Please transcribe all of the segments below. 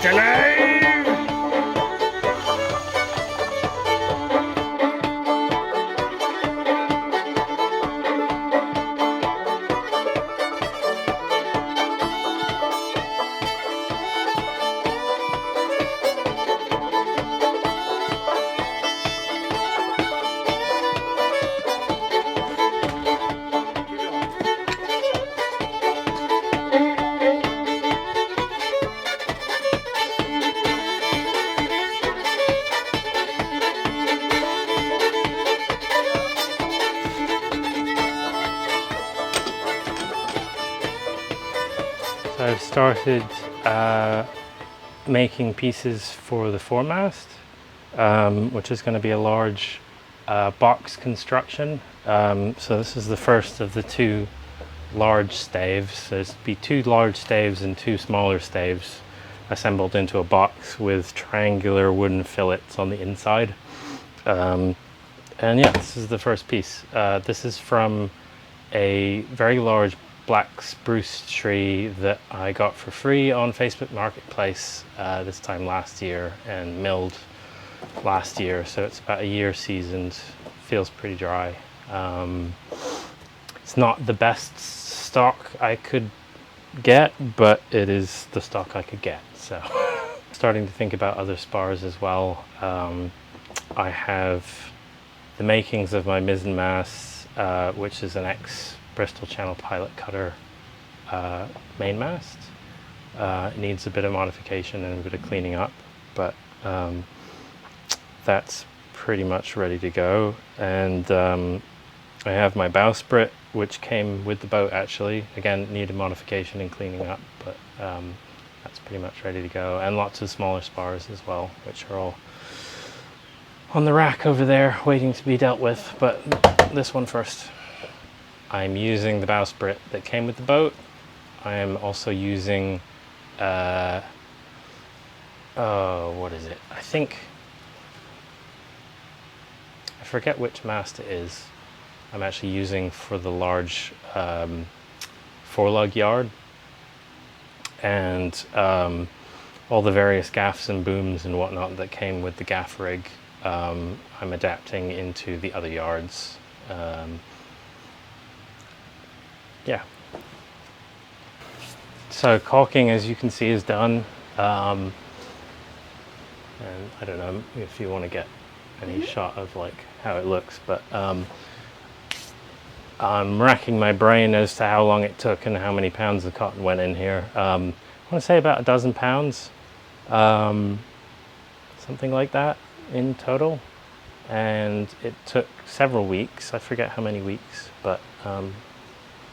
alive! So I've started making pieces for the foremast, which is going to be a large box construction. So this is the first of the two large staves. There's be two large staves and two smaller staves assembled into a box with triangular wooden fillets on the inside. And yeah, this is the first piece. This is from a very large black spruce tree that I got for free on Facebook Marketplace this time last year, and milled last year, so it's about a year seasoned. Feels pretty dry. It's not the best stock I could get, but it is the stock I could get, so starting to think about other spars as well. I have the makings of my mizzen mast, which is an Bristol Channel pilot cutter mainmast. It needs a bit of modification and a bit of cleaning up, but that's pretty much ready to go. And I have my bowsprit, which came with the boat actually. Again, needed modification and cleaning up, but that's pretty much ready to go. And lots of smaller spars as well, which are all on the rack over there waiting to be dealt with, but this one first. I'm using the bowsprit that came with the boat. I am also using, what is it? I forget which mast it is. I'm actually using for the large forelug yard, and all the various gaffs and booms and whatnot that came with the gaff rig. I'm adapting into the other yards. Yeah. So caulking, as you can see, is done. And I don't know if you want to get any shot of like how it looks, but I'm racking my brain as to how long it took and how many pounds of cotton went in here. I want to say about a dozen pounds, something like that in total. And it took several weeks. I forget how many weeks, but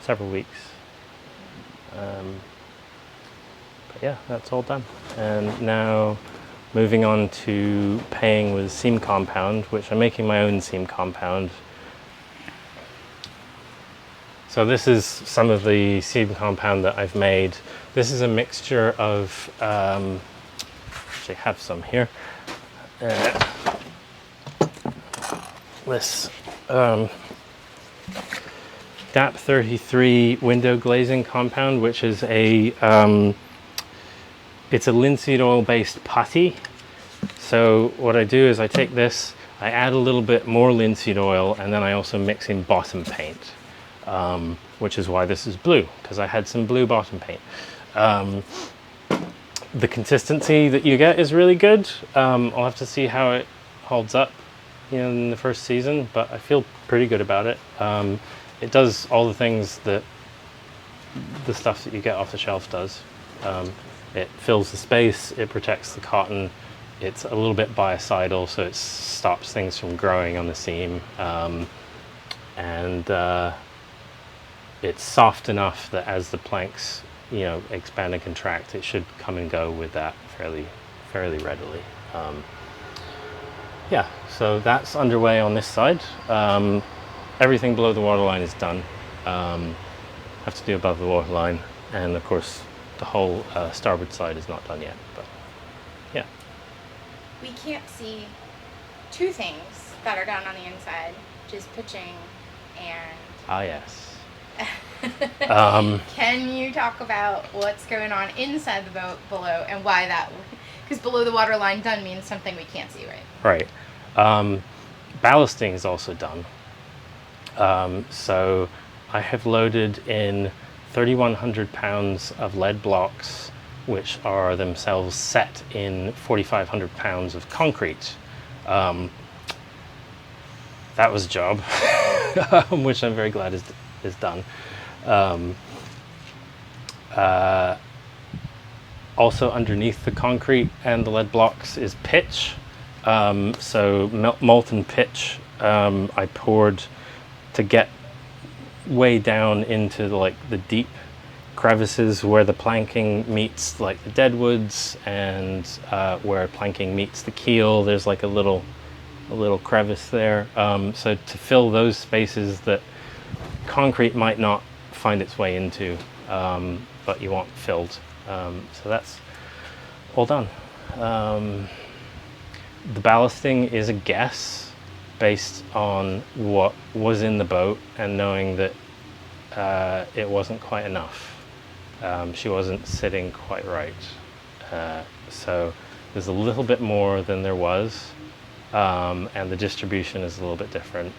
several weeks. But yeah, that's all done. And now moving on to paying with seam compound, which I'm making my own seam compound. So this is some of the seam compound that I've made. This is a mixture of, actually have some here. This DAP 33 window glazing compound, which is a it's a linseed oil based putty. So what I do is I take this, I add a little bit more linseed oil, and then I also mix in bottom paint, which is why this is blue, because I had some blue bottom paint. The consistency that you get is really good. I'll have to see how it holds up in the first season, but I feel pretty good about it. It does all the things that the stuff that you get off the shelf does. It fills the space, it protects the cotton, it's a little bit biocidal, so it stops things from growing on the seam, and it's soft enough that as the planks expand and contract, it should come and go with that fairly readily. Yeah, so that's underway on this side. Everything below the waterline is done. Have to do above the waterline, and of course the whole starboard side is not done yet, but yeah. We can't see two things that are down on the inside, which is pitching and... Ah, yes. Can you talk about what's going on inside the boat below and why that? Because below the waterline done means something we can't see, right? Right. Ballasting is also done. So I have loaded in 3,100 pounds of lead blocks, which are themselves set in 4,500 pounds of concrete. That was a job, which I'm very glad is done. Also underneath the concrete and the lead blocks is pitch. So molten pitch I poured to get way down into the deep crevices where the planking meets like the deadwoods, and where planking meets the keel. There's like a little crevice there. So to fill those spaces that concrete might not find its way into, but you want filled. So that's all done. The ballasting is a guess based on what was in the boat and knowing that it wasn't quite enough. She wasn't sitting quite right. So there's a little bit more than there was, and the distribution is a little bit different.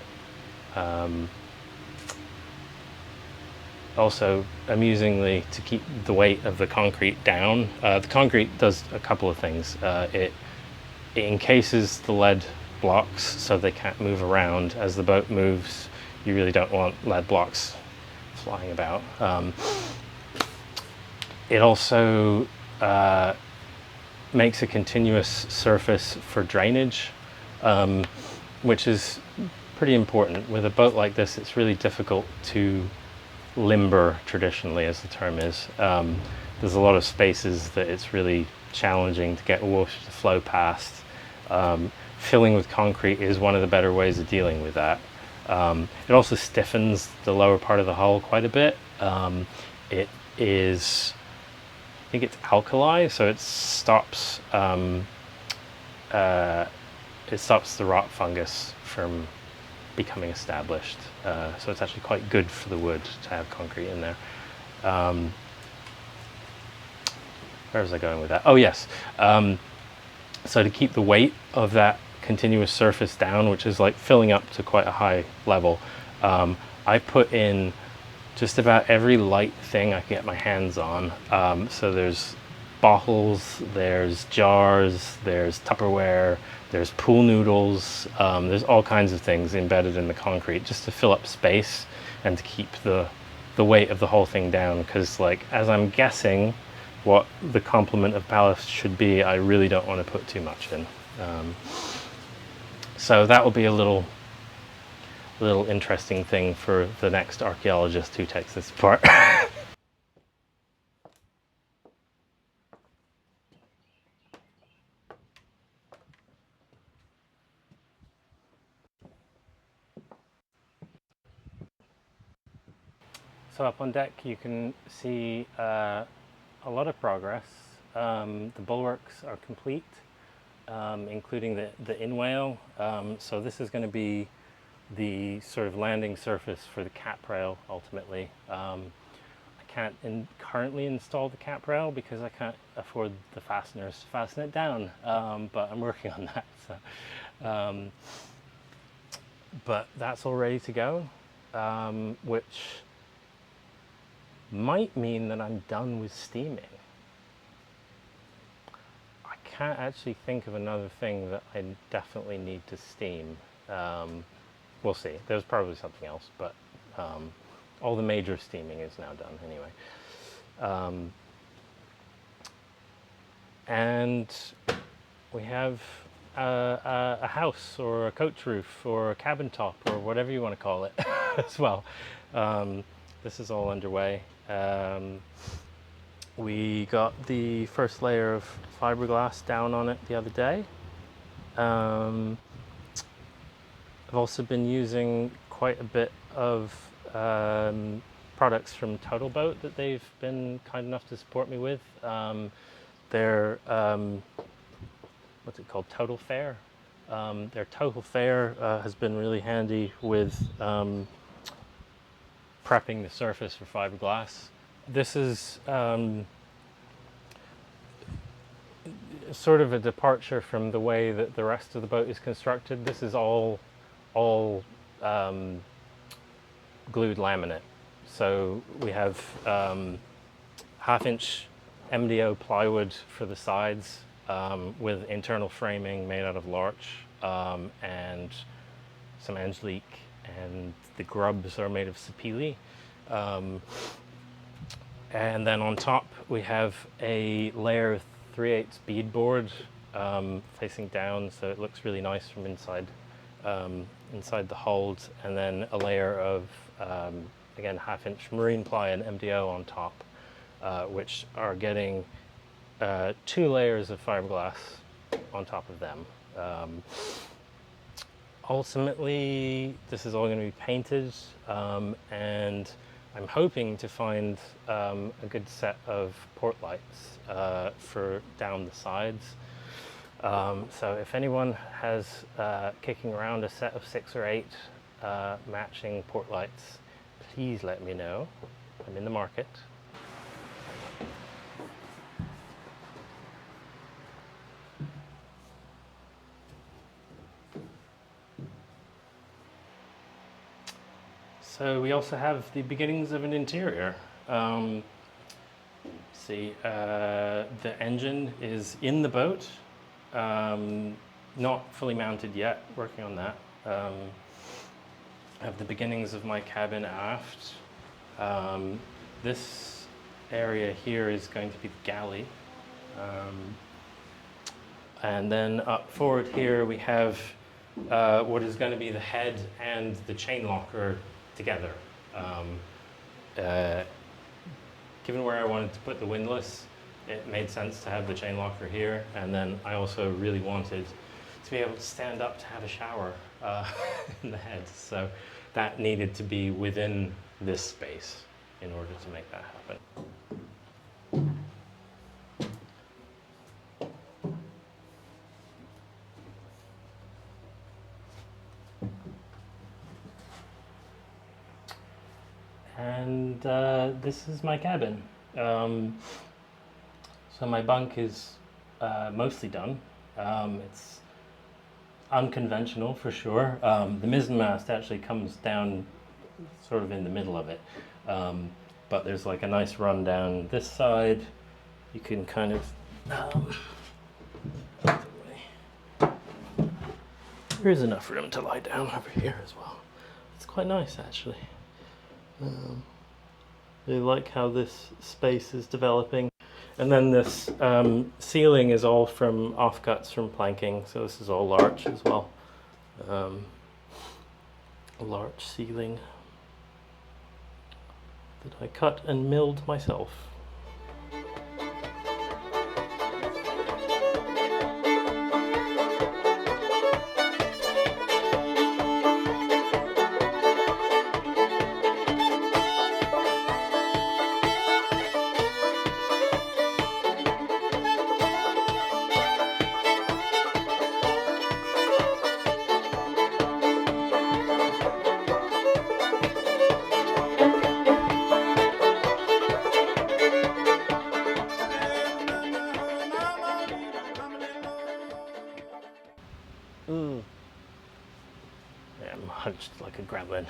Also, amusingly, to keep the weight of the concrete down, the concrete does a couple of things. It encases the lead blocks so they can't move around. As the boat moves, you really don't want lead blocks flying about. It also makes a continuous surface for drainage, which is pretty important. With a boat like this, it's really difficult to limber traditionally, as the term is. There's a lot of spaces that it's really challenging to get water to flow past. Filling with concrete is one of the better ways of dealing with that. It also stiffens the lower part of the hull quite a bit. It is, I think it's alkali, so it stops the rot fungus from becoming established. So it's actually quite good for the wood to have concrete in there. Where was I going with that? Oh yes. So to keep the weight of that continuous surface down, which is like filling up to quite a high level, I put in just about every light thing I can get my hands on. So there's bottles, there's jars, there's Tupperware, there's pool noodles, there's all kinds of things embedded in the concrete just to fill up space and to keep the weight of the whole thing down. Because like, as I'm guessing what the complement of ballast should be, I really don't want to put too much in. So that will be a little interesting thing for the next archaeologist who takes this apart. So up on deck you can see a lot of progress. The bulwarks are complete, including the in-whale. So this is going to be the sort of landing surface for the cap rail ultimately. I can't currently install the cap rail because I can't afford the fasteners to fasten it down, but I'm working on that. So, but that's all ready to go, which might mean that I'm done with steaming. I can't actually think of another thing that I definitely need to steam. We'll see. There's probably something else, but all the major steaming is now done anyway. And we have a house or a coach roof or a cabin top or whatever you want to call it as well. This is all underway. We got the first layer of fiberglass down on it the other day. I've also been using quite a bit of products from Total Boat that they've been kind enough to support me with. Their what's it called? Total Fair. Their Total Fair has been really handy with prepping the surface for fiberglass. This is sort of a departure from the way that the rest of the boat is constructed. This is all glued laminate. So we have 1/2-inch MDO plywood for the sides with internal framing made out of larch and some Angelique, and the grubs are made of sapele. And then on top we have a layer of 3/8 beadboard facing down, so it looks really nice from inside inside the hold, and then a layer of again 1/2-inch marine ply and MDO on top, which are getting 2 layers of fiberglass on top of them. Ultimately, this is all going to be painted, and I'm hoping to find a good set of port lights for down the sides. So if anyone has kicking around a set of 6 or 8 matching port lights, please let me know. I'm in the market. So we also have the beginnings of an interior. See, the engine is in the boat, not fully mounted yet, working on that. I have the beginnings of my cabin aft. This area here is going to be the galley. And then up forward here we have what is going to be the head and the chain locker together. Given where I wanted to put the windlass, it made sense to have the chain locker here, and then I also really wanted to be able to stand up to have a shower in the head, so that needed to be within this space in order to make that happen. And this is my cabin. So my bunk is mostly done. It's unconventional for sure. The mizzenmast actually comes down sort of in the middle of it. But there's like a nice run down this side. You can kind of... there is enough room to lie down over here as well. It's quite nice actually. Really like how this space is developing. And then this ceiling is all from offcuts from planking, so this is all larch as well. A larch ceiling that I cut and milled myself. Yeah, I'm hunched like a gremlin.